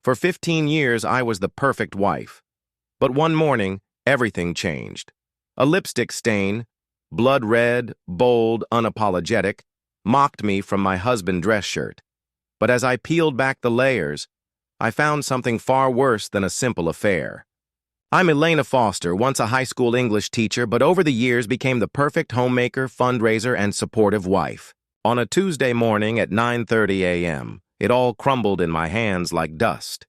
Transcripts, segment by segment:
For 15 years, I was the perfect wife. But one morning, everything changed. A lipstick stain, blood red, bold, unapologetic, mocked me from my husband's dress shirt. But as I peeled back the layers, I found something far worse than a simple affair. I'm Elena Foster, once a high school English teacher, but over the years became the perfect homemaker, fundraiser, and supportive wife. On a Tuesday morning at 9:30 a.m., it all crumbled in my hands like dust.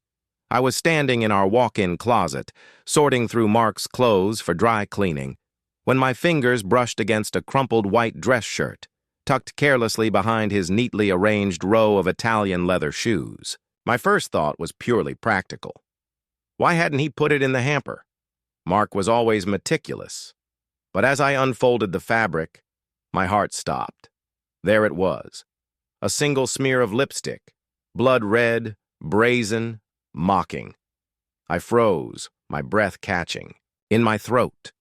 I was standing in our walk-in closet, sorting through Mark's clothes for dry cleaning, when my fingers brushed against a crumpled white dress shirt, tucked carelessly behind his neatly arranged row of Italian leather shoes. My first thought was purely practical. Why hadn't he put it in the hamper? Mark was always meticulous. But as I unfolded the fabric, my heart stopped. There it was, a single smear of lipstick, blood red, brazen, mocking. I froze, my breath catching, in my throat.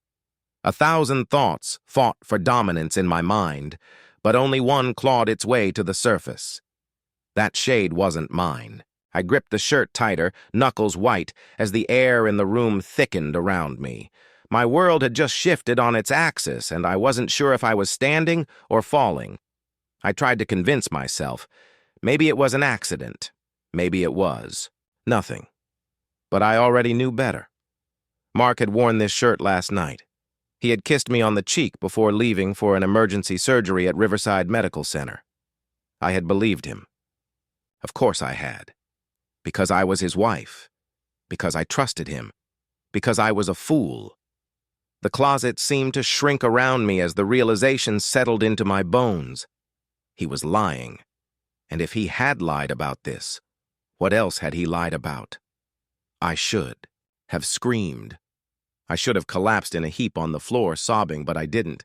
1,000 thoughts fought for dominance in my mind, but only one clawed its way to the surface. That shade wasn't mine. I gripped the shirt tighter, knuckles white, as the air in the room thickened around me. My world had just shifted on its axis, and I wasn't sure if I was standing or falling. I tried to convince myself. Maybe it was an accident. Maybe it was nothing. But I already knew better. Mark had worn this shirt last night. He had kissed me on the cheek before leaving for an emergency surgery at Riverside Medical Center. I had believed him. Of course I had. Because I was his wife. Because I trusted him. Because I was a fool. The closet seemed to shrink around me as the realization settled into my bones. He was lying. And if he had lied about this, what else had he lied about? I should have screamed. I should have collapsed in a heap on the floor, sobbing, but I didn't.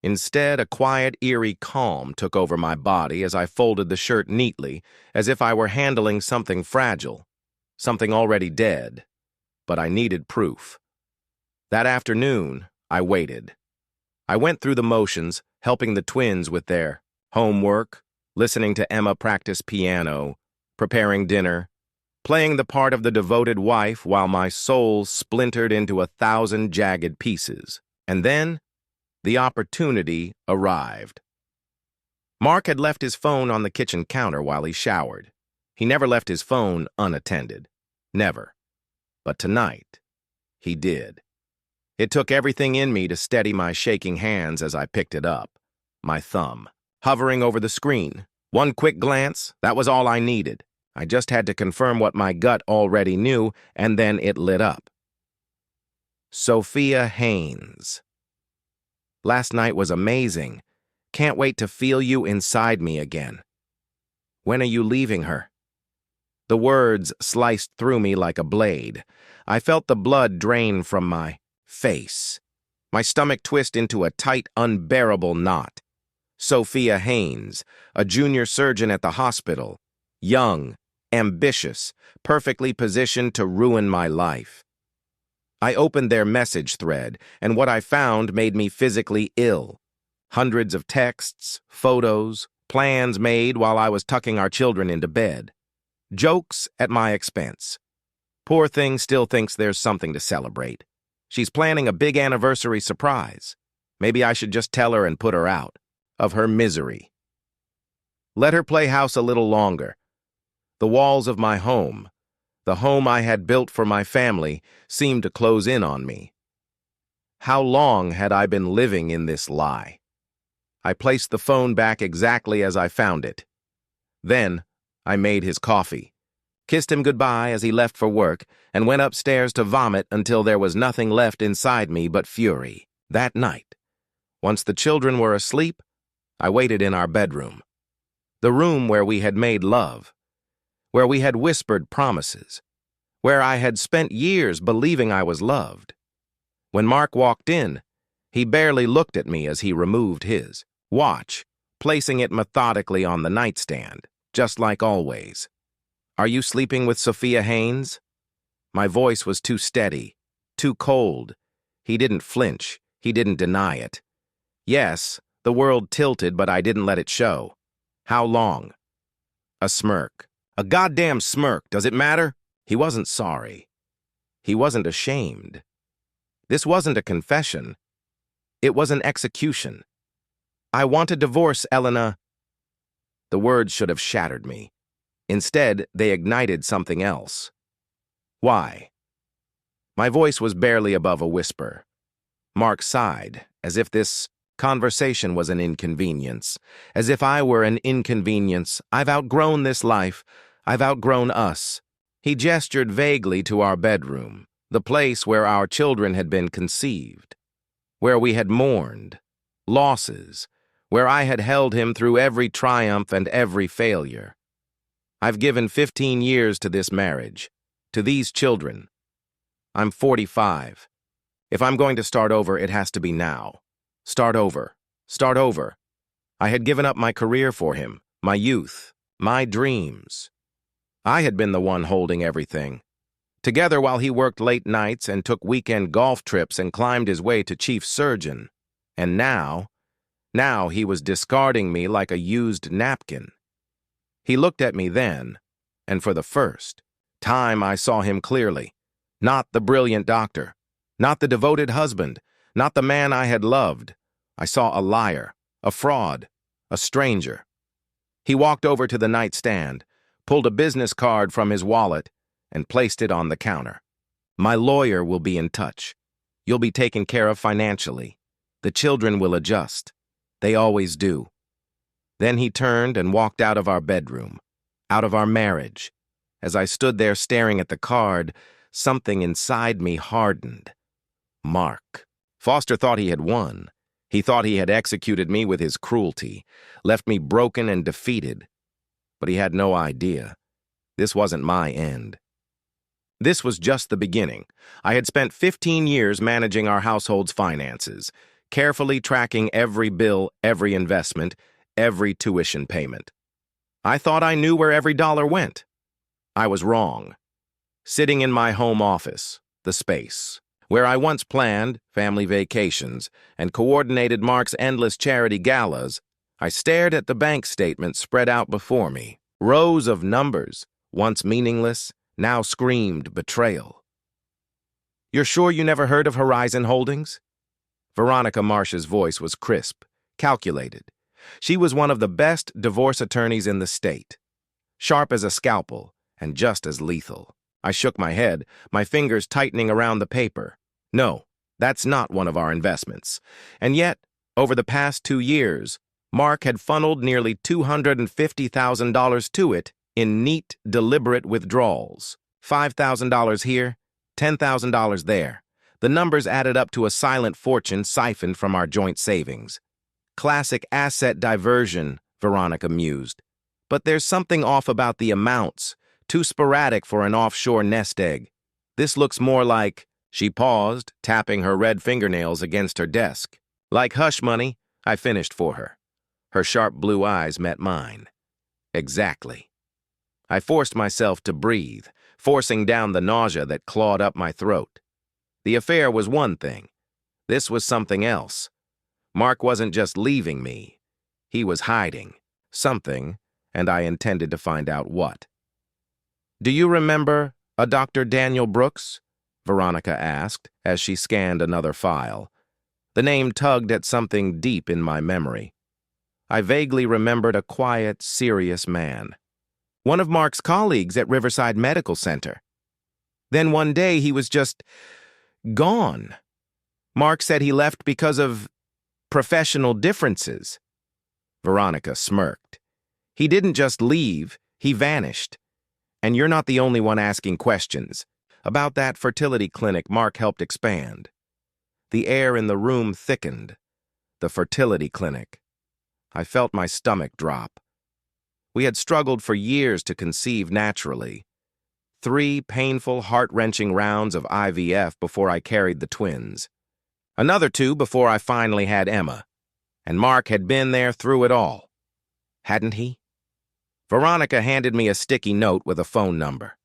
Instead, a quiet, eerie calm took over my body as I folded the shirt neatly, as if I were handling something fragile, something already dead. But I needed proof. That afternoon, I waited. I went through the motions, helping the twins with their homework, listening to Emma practice piano, preparing dinner, playing the part of the devoted wife while my soul splintered into 1,000 jagged pieces. And then, the opportunity arrived. Mark had left his phone on the kitchen counter while he showered. He never left his phone unattended. Never. But tonight, he did. It took everything in me to steady my shaking hands as I picked it up. My thumb, hovering over the screen. One quick glance, that was all I needed. I just had to confirm what my gut already knew, and then it lit up. Sophia Haynes. Last night was amazing. Can't wait to feel you inside me again. When are you leaving her? The words sliced through me like a blade. I felt the blood drain from my face. My stomach twist into a tight, unbearable knot. Sophia Haynes, a junior surgeon at the hospital. Young, ambitious, perfectly positioned to ruin my life. I opened their message thread, and what I found made me physically ill. Hundreds of texts, photos, plans made while I was tucking our children into bed. Jokes at my expense. Poor thing still thinks there's something to celebrate. She's planning a big anniversary surprise. Maybe I should just tell her and put her out of her misery. Let her play house a little longer. The walls of my home, the home I had built for my family, seemed to close in on me. How long had I been living in this lie? I placed the phone back exactly as I found it. Then, I made his coffee, kissed him goodbye as he left for work, and went upstairs to vomit until there was nothing left inside me but fury. That night, once the children were asleep, I waited in our bedroom. The room where we had made love, where we had whispered promises, where I had spent years believing I was loved. When Mark walked in, he barely looked at me as he removed his watch, placing it methodically on the nightstand, just like always. Are you sleeping with Sophia Haynes? My voice was too steady, too cold. He didn't flinch. He didn't deny it. Yes, the world tilted, but I didn't let it show. How long? A smirk. A goddamn smirk. Does it matter? He wasn't sorry. He wasn't ashamed. This wasn't a confession. It was an execution. "I want a divorce, Elena." The words should have shattered me. Instead, they ignited something else. "Why?" My voice was barely above a whisper. Mark sighed, as if this conversation was an inconvenience, as if I were an inconvenience. "I've outgrown this life. I've outgrown us." He gestured vaguely to our bedroom, the place where our children had been conceived, where we had mourned losses, where I had held him through every triumph and every failure. "I've given 15 years to this marriage, to these children. I'm 45. If I'm going to start over, it has to be now. Start over. Start over." I had given up my career for him, my youth, my dreams. I had been the one holding everything. Together while he worked late nights and took weekend golf trips and climbed his way to chief surgeon. And now he was discarding me like a used napkin. He looked at me then, and for the first time I saw him clearly. Not the brilliant doctor, not the devoted husband, not the man I had loved. I saw a liar, a fraud, a stranger. He walked over to the nightstand, pulled a business card from his wallet, and placed it on the counter. "My lawyer will be in touch. You'll be taken care of financially. The children will adjust. They always do." Then he turned and walked out of our bedroom, out of our marriage. As I stood there staring at the card, something inside me hardened. Mark. Foster thought he had won. He thought he had executed me with his cruelty, left me broken and defeated. But he had no idea. This wasn't my end. This was just the beginning. I had spent 15 years managing our household's finances, carefully tracking every bill, every investment, every tuition payment. I thought I knew where every dollar went. I was wrong. Sitting in my home office, the space, where I once planned family vacations and coordinated Mark's endless charity galas, I stared at the bank statement spread out before me. Rows of numbers, once meaningless, now screamed betrayal. "You're sure you never heard of Horizon Holdings?" Veronica Marsh's voice was crisp, calculated. She was one of the best divorce attorneys in the state. Sharp as a scalpel and just as lethal. I shook my head, my fingers tightening around the paper. "No, that's not one of our investments." And yet, over the past 2 years, Mark had funneled nearly $250,000 to it in neat, deliberate withdrawals. $5,000 here, $10,000 there. The numbers added up to a silent fortune siphoned from our joint savings. Classic asset diversion, Veronica mused. But there's something off about the amounts, too sporadic for an offshore nest egg. This looks more like... She paused, tapping her red fingernails against her desk. "Like hush money," I finished for her. Her sharp blue eyes met mine. Exactly. I forced myself to breathe, forcing down the nausea that clawed up my throat. The affair was one thing. This was something else. Mark wasn't just leaving me. He was hiding something, and I intended to find out what. "Do you remember a Dr. Daniel Brooks?" Veronica asked as she scanned another file. The name tugged at something deep in my memory. I vaguely remembered a quiet, serious man. One of Mark's colleagues at Riverside Medical Center. Then one day he was just gone. Mark said he left because of professional differences. Veronica smirked. "He didn't just leave, he vanished. And you're not the only one asking questions." About that fertility clinic Mark helped expand. The air in the room thickened. The fertility clinic. I felt my stomach drop. We had struggled for years to conceive naturally. 3 painful, heart-wrenching rounds of IVF before I carried the twins. Another 2 before I finally had Emma. And Mark had been there through it all. Hadn't he? Veronica handed me a sticky note with a phone number.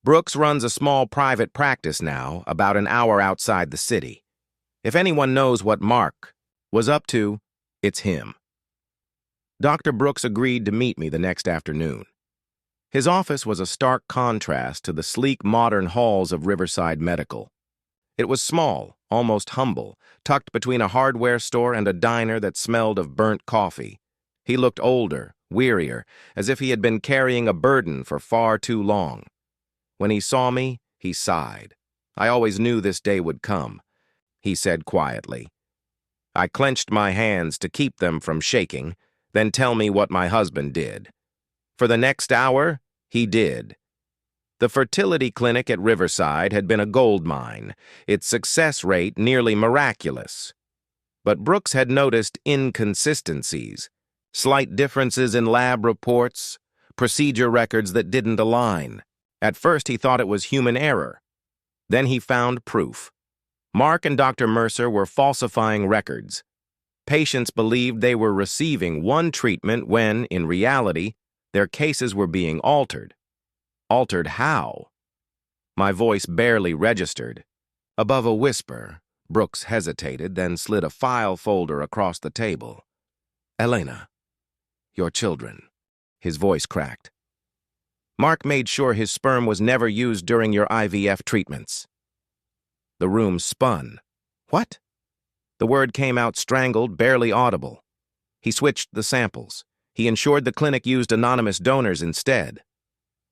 "Brooks runs a small private practice now, about an hour outside the city. If anyone knows what Mark was up to, it's him." Dr. Brooks agreed to meet me the next afternoon. His office was a stark contrast to the sleek modern halls of Riverside Medical. It was small, almost humble, tucked between a hardware store and a diner that smelled of burnt coffee. He looked older, wearier, as if he had been carrying a burden for far too long. When he saw me, he sighed. I always knew this day would come, he said quietly. I clenched my hands to keep them from shaking, then tell me what my husband did. For the next hour, he did. The fertility clinic at Riverside had been a gold mine, its success rate nearly miraculous. But Brooks had noticed inconsistencies, slight differences in lab reports, procedure records that didn't align. At first, he thought it was human error. Then he found proof. Mark and Dr. Mercer were falsifying records. Patients believed they were receiving one treatment when, in reality, their cases were being altered. Altered how? My voice barely registered. Above a whisper, Brooks hesitated, then slid a file folder across the table. Elena, your children. His voice cracked. Mark made sure his sperm was never used during your IVF treatments. The room spun. What? The word came out strangled, barely audible. He switched the samples. He ensured the clinic used anonymous donors instead.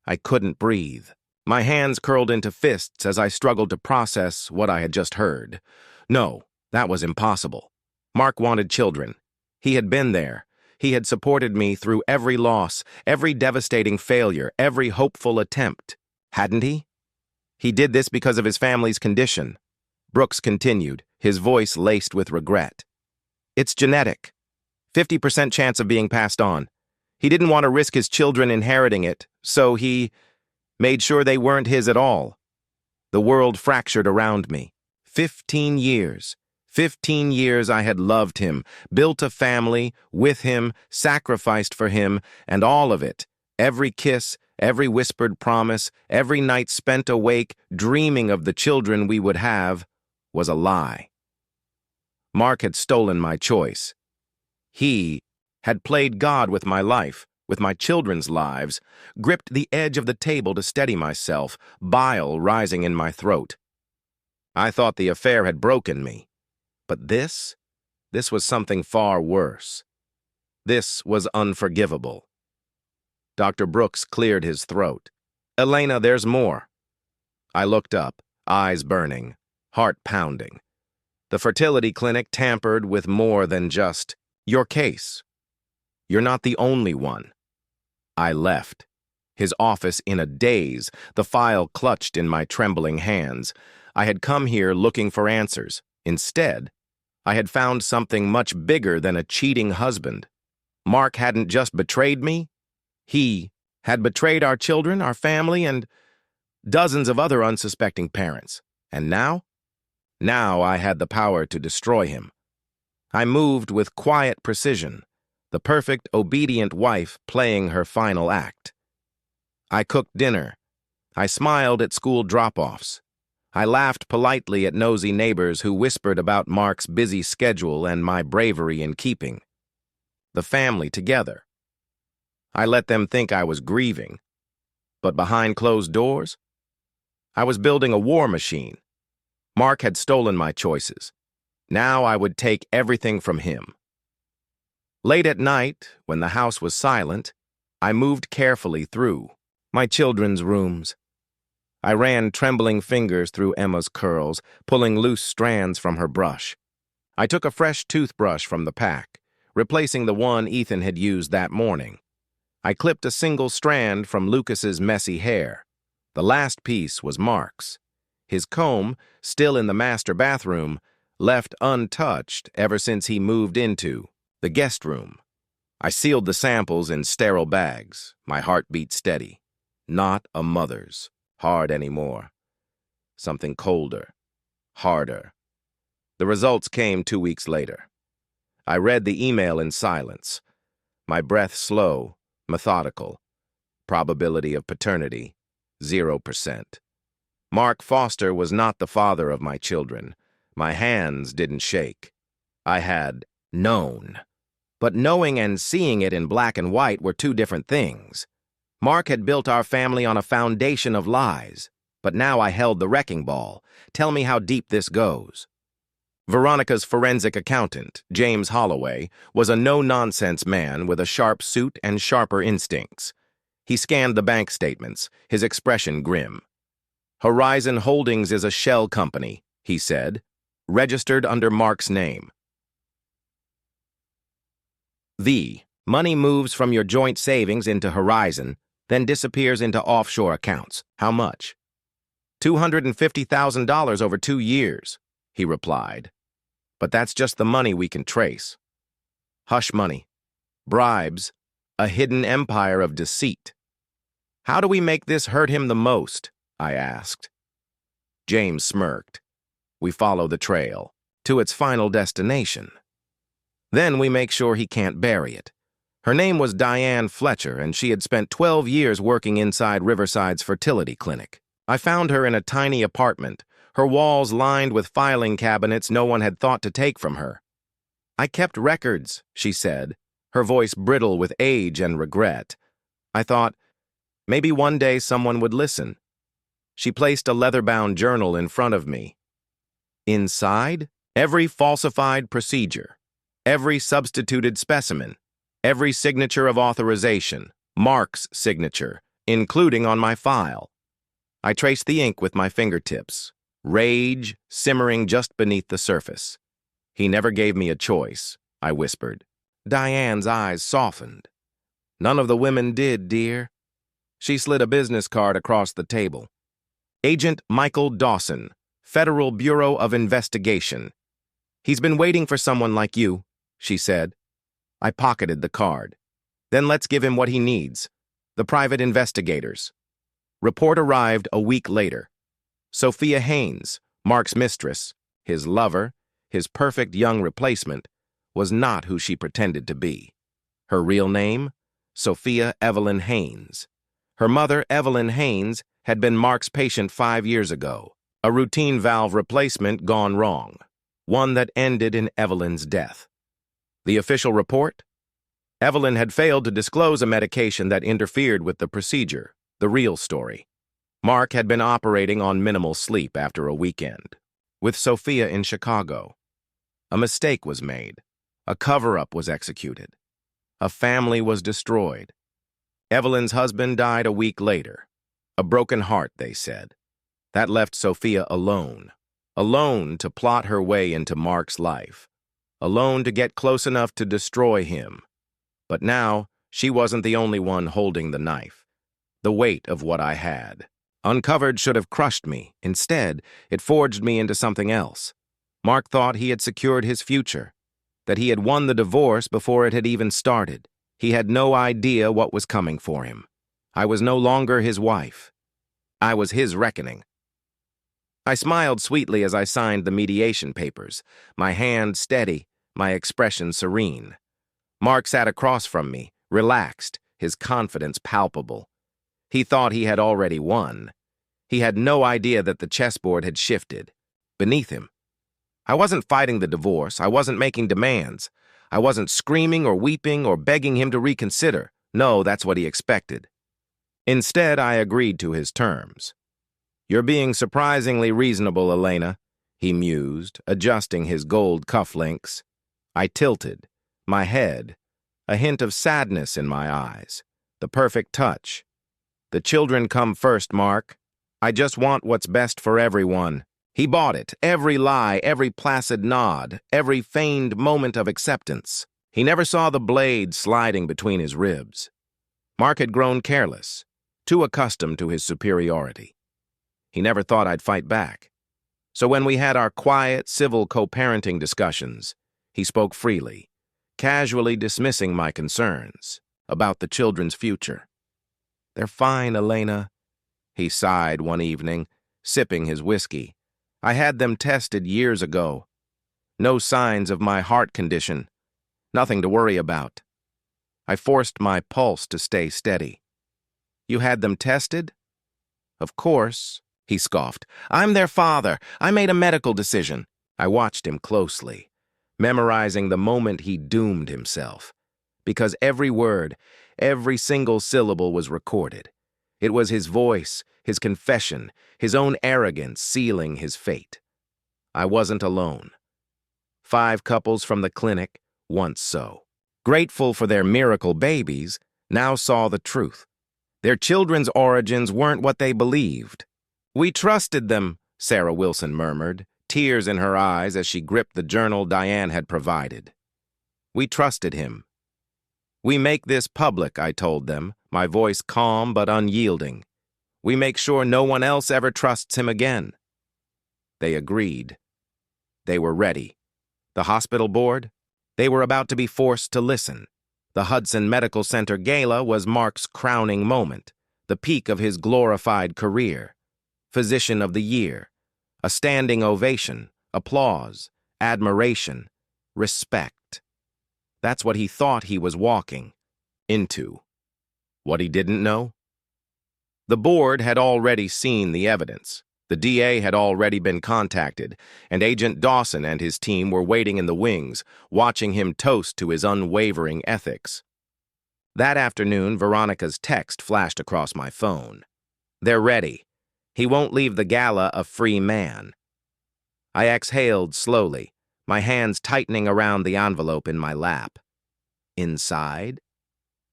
I couldn't breathe. My hands curled into fists as I struggled to process what I had just heard. No, that was impossible. Mark wanted children. He had been there. He had supported me through every loss, every devastating failure, every hopeful attempt. Hadn't he? He did this because of his family's condition. Brooks continued, his voice laced with regret. It's genetic. 50% chance of being passed on. He didn't want to risk his children inheriting it, so he made sure they weren't his at all. The world fractured around me. 15 years. 15 years I had loved him, built a family, with him, sacrificed for him, and all of it, every kiss, every whispered promise, every night spent awake, dreaming of the children we would have, was a lie. Mark had stolen my choice. He had played God with my life, with my children's lives, gripped the edge of the table to steady myself, bile rising in my throat. I thought the affair had broken me. But this was something far worse. This was unforgivable. Dr. Brooks cleared his throat. Elena, there's more. I looked up, eyes burning, heart pounding. The fertility clinic tampered with more than just your case. You're not the only one. I left. His office in a daze, the file clutched in my trembling hands. I had come here looking for answers. Instead, I had found something much bigger than a cheating husband. Mark hadn't just betrayed me. He had betrayed our children, our family, and dozens of other unsuspecting parents. And now? Now I had the power to destroy him. I moved with quiet precision, the perfect, obedient wife playing her final act. I cooked dinner. I smiled at school drop-offs. I laughed politely at nosy neighbors who whispered about Mark's busy schedule and my bravery in keeping the family together. I let them think I was grieving. But behind closed doors, I was building a war machine. Mark had stolen my choices. Now I would take everything from him. Late at night, when the house was silent, I moved carefully through my children's rooms. I ran trembling fingers through Emma's curls, pulling loose strands from her brush. I took a fresh toothbrush from the pack, replacing the one Ethan had used that morning. I clipped a single strand from Lucas's messy hair. The last piece was Mark's. His comb, still in the master bathroom, left untouched ever since he moved into the guest room. I sealed the samples in sterile bags, my heart beat steady. Not a mother's. Hard anymore. Something colder. Harder. The results came 2 weeks later. I read the email in silence. My breath slow, methodical. Probability of paternity, 0%. Mark Foster was not the father of my children. My hands didn't shake. I had known. But knowing and seeing it in black and white were two different things. Mark had built our family on a foundation of lies, but now I held the wrecking ball. Tell me how deep this goes. Veronica's forensic accountant, James Holloway, was a no-nonsense man with a sharp suit and sharper instincts. He scanned the bank statements, his expression grim. Horizon Holdings is a shell company, he said, registered under Mark's name. The money moves from your joint savings into Horizon, then disappears into offshore accounts. How much? $250,000 over 2 years, he replied. But that's just the money we can trace. Hush money, bribes, a hidden empire of deceit. How do we make this hurt him the most? I asked. James smirked. We follow the trail to its final destination. Then we make sure he can't bury it. Her name was Diane Fletcher, and she had spent 12 years working inside Riverside's fertility clinic. I found her in a tiny apartment, her walls lined with filing cabinets no one had thought to take from her. I kept records, she said, her voice brittle with age and regret. I thought, maybe one day someone would listen. She placed a leather-bound journal in front of me. Inside, every falsified procedure, every substituted specimen, every signature of authorization, Mark's signature, including on my file. I traced the ink with my fingertips, rage simmering just beneath the surface. He never gave me a choice, I whispered. Diane's eyes softened. None of the women did, dear. She slid a business card across the table. Agent Michael Dawson, Federal Bureau of Investigation. He's been waiting for someone like you, she said. I pocketed the card. Then let's give him what he needs. The private investigators. Report arrived a week later. Sophia Haynes, Mark's mistress, his lover, his perfect young replacement, was not who she pretended to be. Her real name? Sophia Evelyn Haynes. Her mother, Evelyn Haynes, had been Mark's patient 5 years ago. A routine valve replacement gone wrong. One that ended in Evelyn's death. The official report? Evelyn had failed to disclose a medication that interfered with the procedure, the real story. Mark had been operating on minimal sleep after a weekend, with Sophia in Chicago. A mistake was made. A cover-up was executed. A family was destroyed. Evelyn's husband died a week later. A broken heart, they said. That left Sophia alone. Alone to plot her way into Mark's life. Alone to get close enough to destroy him. But now, she wasn't the only one holding the knife. The weight of what I had. Uncovered should have crushed me. Instead, it forged me into something else. Mark thought he had secured his future, that he had won the divorce before it had even started. He had no idea what was coming for him. I was no longer his wife. I was his reckoning. I smiled sweetly as I signed the mediation papers, my hand steady, my expression serene. Mark sat across from me, relaxed, his confidence palpable. He thought he had already won. He had no idea that the chessboard had shifted. Beneath him. I wasn't fighting the divorce. I wasn't making demands. I wasn't screaming or weeping or begging him to reconsider. No, that's what he expected. Instead, I agreed to his terms. You're being surprisingly reasonable, Elena, he mused, adjusting his gold cufflinks. I tilted, my head, a hint of sadness in my eyes, the perfect touch. The children come first, Mark. I just want what's best for everyone. He bought it, every lie, every placid nod, every feigned moment of acceptance. He never saw the blade sliding between his ribs. Mark had grown careless, too accustomed to his superiority. He never thought I'd fight back. So when we had our quiet, civil co-parenting discussions, he spoke freely, casually dismissing my concerns about the children's future. They're fine, Elena, he sighed one evening, sipping his whiskey. I had them tested years ago. No signs of my heart condition. Nothing to worry about. I forced my pulse to stay steady. You had them tested? Of course, he scoffed. I'm their father. I made a medical decision. I watched him closely, memorizing the moment he doomed himself. Because every word, Every single syllable was recorded. It was his voice, his confession, his own arrogance sealing his fate. I wasn't alone. 5 couples from the clinic, once so, grateful for their miracle babies, now saw the truth. Their children's origins weren't what they believed. "We trusted them," Sarah Wilson murmured, tears in her eyes as she gripped the journal Diane had provided. "We trusted him." "We make this public," I told them, my voice calm but unyielding. "We make sure no one else ever trusts him again." They agreed. They were ready. The hospital board? They were about to be forced to listen. The Hudson Medical Center Gala was Mark's crowning moment, the peak of his glorified career. Physician of the Year. A standing ovation, applause, admiration, respect. That's what he thought he was walking into. What he didn't know? The board had already seen the evidence. The DA had already been contacted, and Agent Dawson and his team were waiting in the wings, watching him toast to his unwavering ethics. That afternoon, Veronica's text flashed across my phone. "They're ready. He won't leave the gala a free man." I exhaled slowly, my hands tightening around the envelope in my lap. Inside,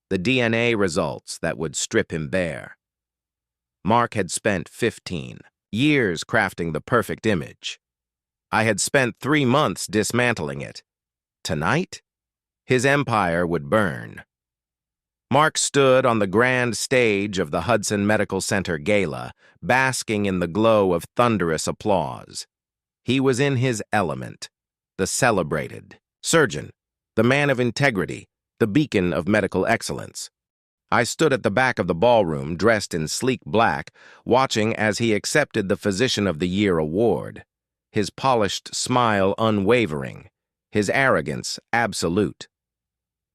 the DNA results that would strip him bare. Mark had spent 15 years crafting the perfect image. I had spent 3 months dismantling it. Tonight, his empire would burn. Mark stood on the grand stage of the Hudson Medical Center Gala, basking in the glow of thunderous applause. He was in his element, the celebrated surgeon, the man of integrity, the beacon of medical excellence. I stood at the back of the ballroom, dressed in sleek black, watching as he accepted the Physician of the Year award, his polished smile unwavering, his arrogance absolute.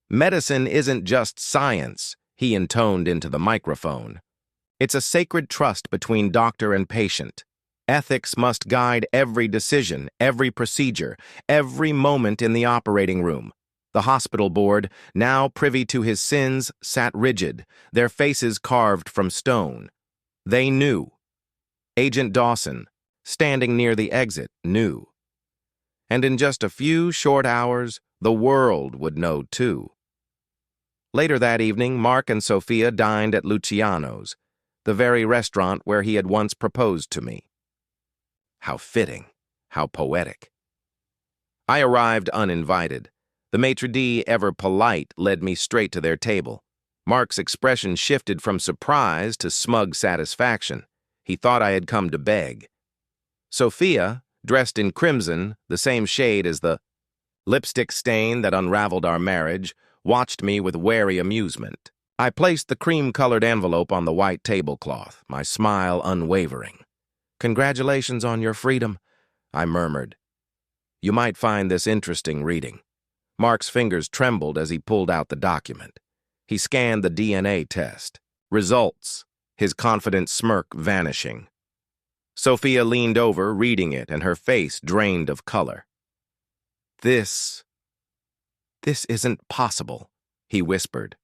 "Medicine isn't just science," he intoned into the microphone. "It's a sacred trust between doctor and patient. Ethics must guide every decision, every procedure, every moment in the operating room." The hospital board, now privy to his sins, sat rigid, their faces carved from stone. They knew. Agent Dawson, standing near the exit, knew. And in just a few short hours, the world would know too. Later that evening, Mark and Sophia dined at Luciano's, the very restaurant where he had once proposed to me. How fitting, how poetic. I arrived uninvited. The maitre d', ever polite, led me straight to their table. Mark's expression shifted from surprise to smug satisfaction. He thought I had come to beg. Sophia, dressed in crimson, the same shade as the lipstick stain that unraveled our marriage, watched me with wary amusement. I placed the cream-colored envelope on the white tablecloth, my smile unwavering. "Congratulations on your freedom," I murmured. "You might find this interesting reading." Mark's fingers trembled as he pulled out the document. He scanned the DNA test. Results, his confident smirk vanishing. Sophia leaned over, reading it, and her face drained of color. This isn't possible," he whispered.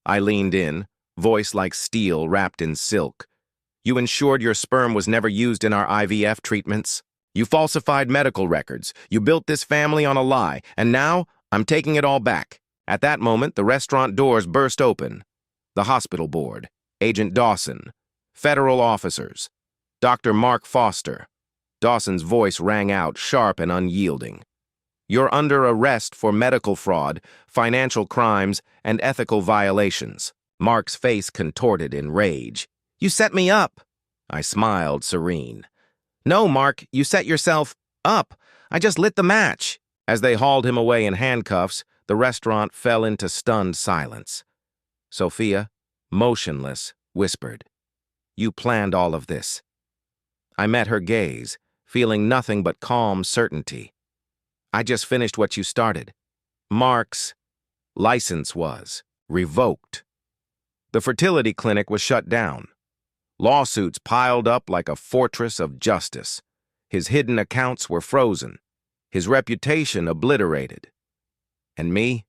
I leaned in, voice like steel wrapped in silk. "You ensured your sperm was never used in our IVF treatments. You falsified medical records. You built this family on a lie, and now I'm taking it all back." At that moment, the restaurant doors burst open. The hospital board, Agent Dawson, federal officers, Dr. Mark Foster. Dawson's voice rang out, sharp and unyielding. "You're under arrest for medical fraud, financial crimes, and ethical violations." Mark's face contorted in rage. "You set me up." I smiled, serene. "No, Mark, you set yourself up. I just lit the match." As they hauled him away in handcuffs, the restaurant fell into stunned silence. Sophia, motionless, whispered, "You planned all of this." I met her gaze, feeling nothing but calm certainty. "I just finished what you started." Mark's license was revoked. The fertility clinic was shut down. Lawsuits piled up like a fortress of justice. His hidden accounts were frozen. His reputation obliterated. And me?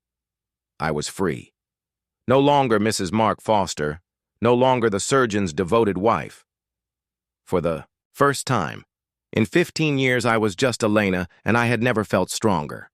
I was free. No longer Mrs. Mark Foster, no longer the surgeon's devoted wife. For the first time, in 15 years I was just Elena, and I had never felt stronger.